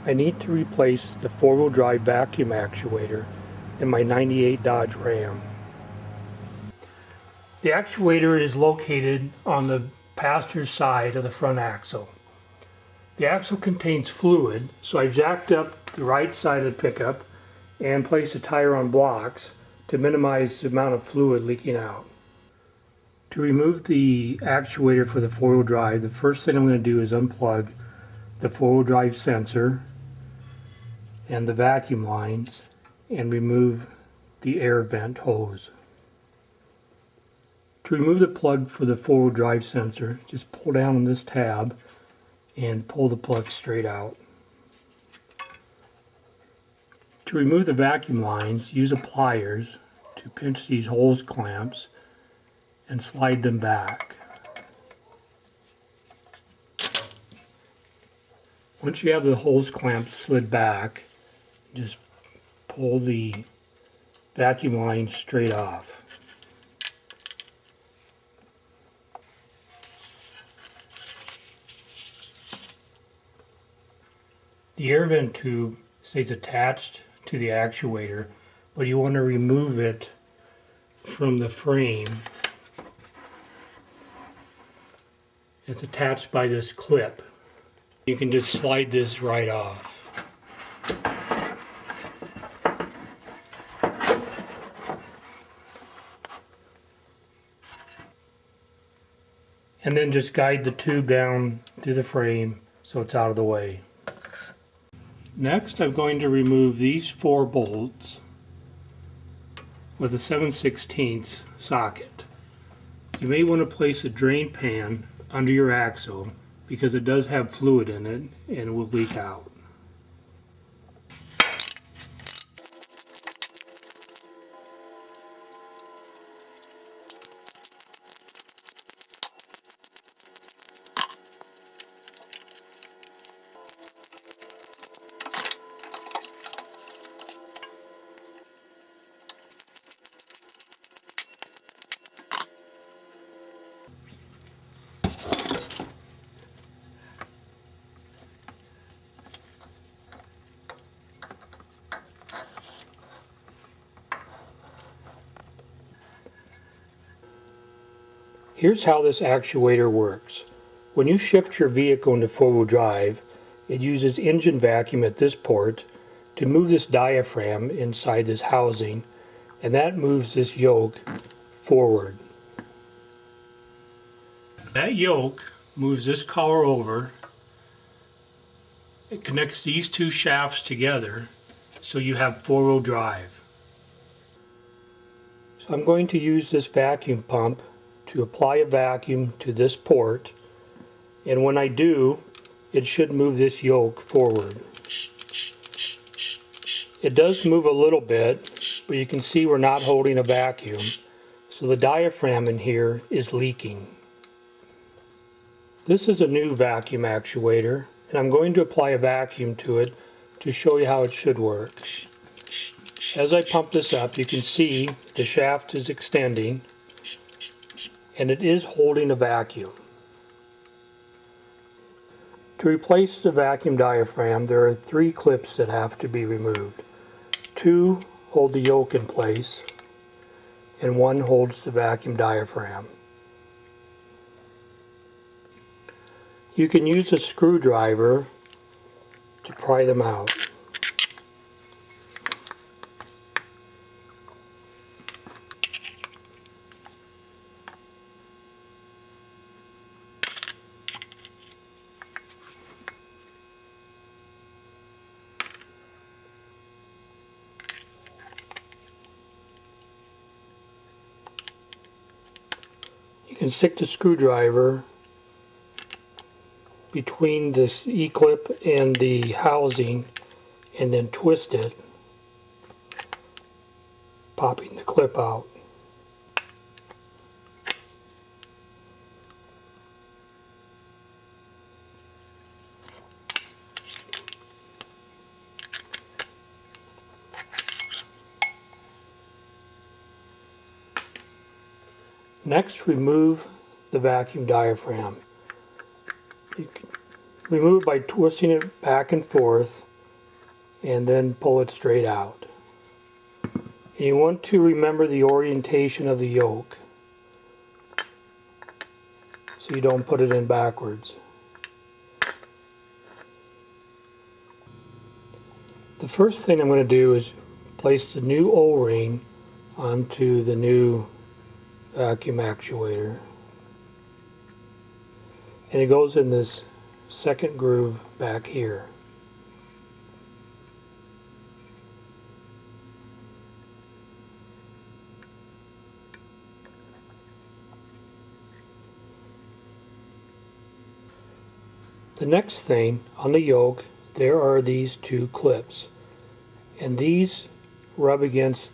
I need to replace the four-wheel drive vacuum actuator in my 98 Dodge Ram. The actuator is located on the passenger side of the front axle. The axle contains fluid, so I've jacked up the right side of the pickup and placed the tire on blocks to minimize the amount of fluid leaking out. To remove the actuator for the four-wheel drive, the first thing I'm going to do is unplug the four-wheel drive sensor and the vacuum lines and remove the air vent hose. To remove the plug for the four-wheel drive sensor, just pull down on this tab and pull the plug straight out. To remove the vacuum lines, use pliers to pinch these hose clamps and slide them back. Once you have the hose clamps slid back, just pull the vacuum line straight off. The air vent tube stays attached to the actuator, but you want to remove it from the frame. It's attached by this clip. You can just slide this right off. And then just guide the tube down through the frame so it's out of the way. Next, I'm going to remove these 4 bolts with a 7/16 socket. You may want to place a drain pan under your axle because it does have fluid in it and it will leak out. Here's how this actuator works. When you shift your vehicle into four-wheel drive, it uses engine vacuum at this port to move this diaphragm inside this housing, and that moves this yoke forward. That yoke moves this collar over. It connects these 2 shafts together so you have four-wheel drive. So I'm going to use this vacuum pump to apply a vacuum to this port, and when I do, it should move this yoke forward. It does move a little bit, but you can see we're not holding a vacuum, so the diaphragm in here is leaking. This is a new vacuum actuator, and I'm going to apply a vacuum to it to show you how it should work. As I pump this up, you can see the shaft is extending and it is holding a vacuum. To replace the vacuum diaphragm, there are 3 clips that have to be removed. 2 hold the yoke in place and 1 holds the vacuum diaphragm. You can use a screwdriver to pry them out. You can stick the screwdriver between this E-clip and the housing and then twist it, popping the clip out. Next, remove the vacuum diaphragm. You can remove it by twisting it back and forth and then pull it straight out. And you want to remember the orientation of the yoke so you don't put it in backwards. The first thing I'm going to do is place the new O-ring onto the new vacuum actuator. And it goes in this second groove back here. The next thing on the yoke, there are these two clips, and these rub against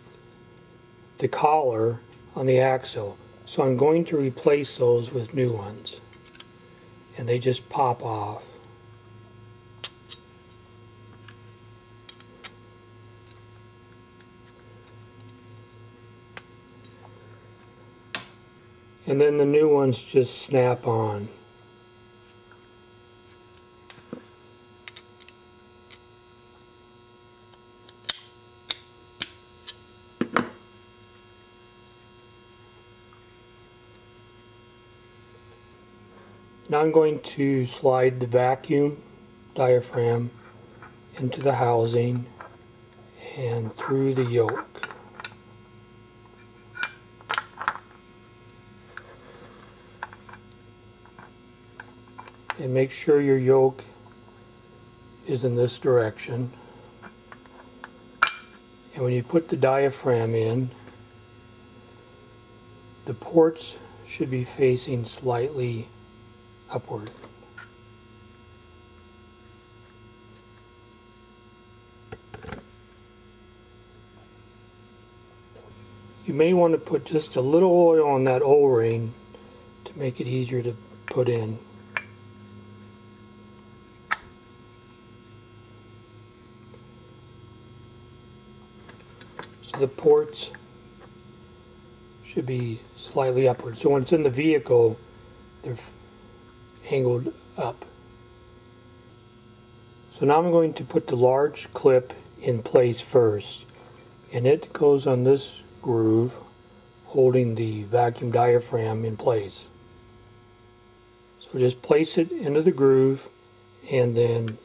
the collar on the axle, so I'm going to replace those with new ones, and they just pop off. And then the new ones just snap on. Now I'm going to slide the vacuum diaphragm into the housing and through the yoke. And make sure your yoke is in this direction. And when you put the diaphragm in, the ports should be facing slightly upward. You may want to put just a little oil on that O-ring to make it easier to put in. So the ports should be slightly upward. So when it's in the vehicle, they're angled up. So now I'm going to put the large clip in place first, and it goes on this groove holding the vacuum diaphragm in place. So just place it into the groove and then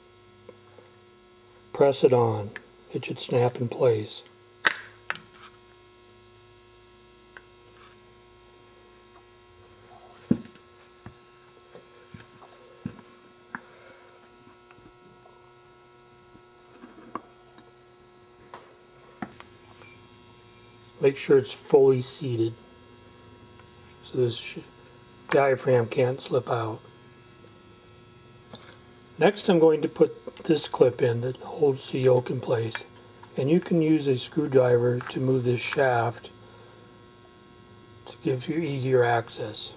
press it on. It should snap in place. Make sure it's fully seated so this diaphragm can't slip out. Next I'm going to put this clip in that holds the yoke in place, and you can use a screwdriver to move this shaft to give you easier access.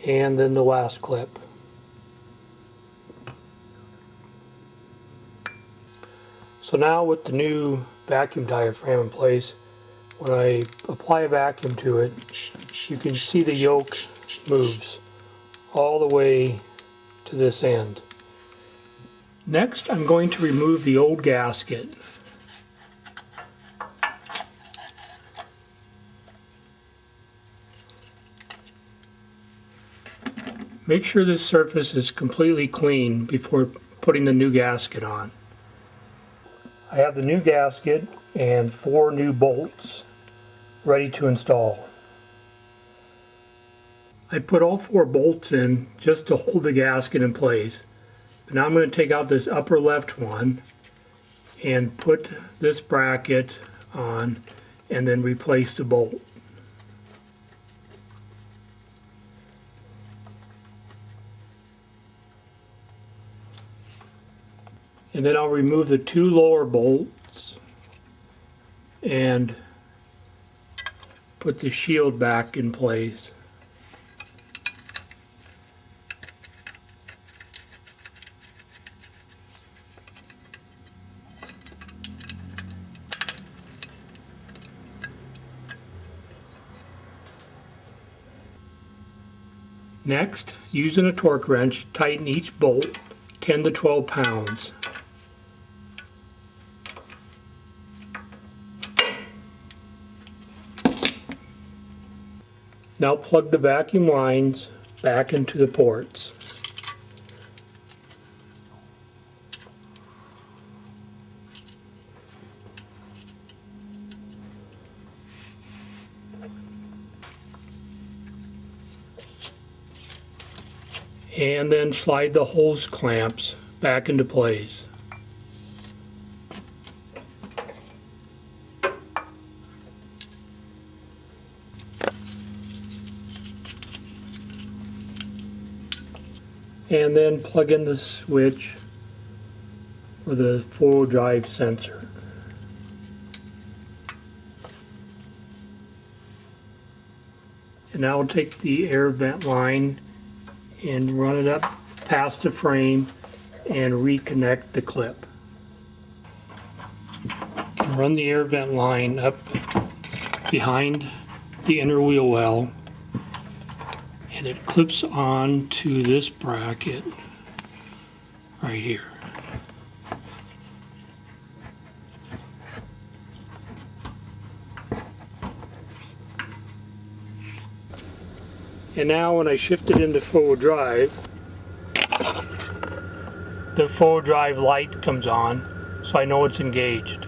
And then the last clip. So now with the new vacuum diaphragm in place, when I apply a vacuum to it, you can see the yoke moves all the way to this end. Next, I'm going to remove the old gasket. Make sure this surface is completely clean before putting the new gasket on. I have the new gasket and 4 new bolts ready to install. I put all 4 bolts in just to hold the gasket in place. But now I'm going to take out this upper left one and put this bracket on and then replace the bolt. And then I'll remove the two lower bolts and put the shield back in place. Next, using a torque wrench, tighten each bolt 10 to 12 pounds. Now plug the vacuum lines back into the ports. And then slide the hose clamps back into place. And then plug in the switch for the four-wheel drive sensor. And now we'll take the air vent line and run it up past the frame and reconnect the clip. Run the air vent line up behind the inner wheel well, and it clips on to this bracket right here. And now when I shift it into four-wheel drive, the four-wheel drive light comes on, so I know it's engaged.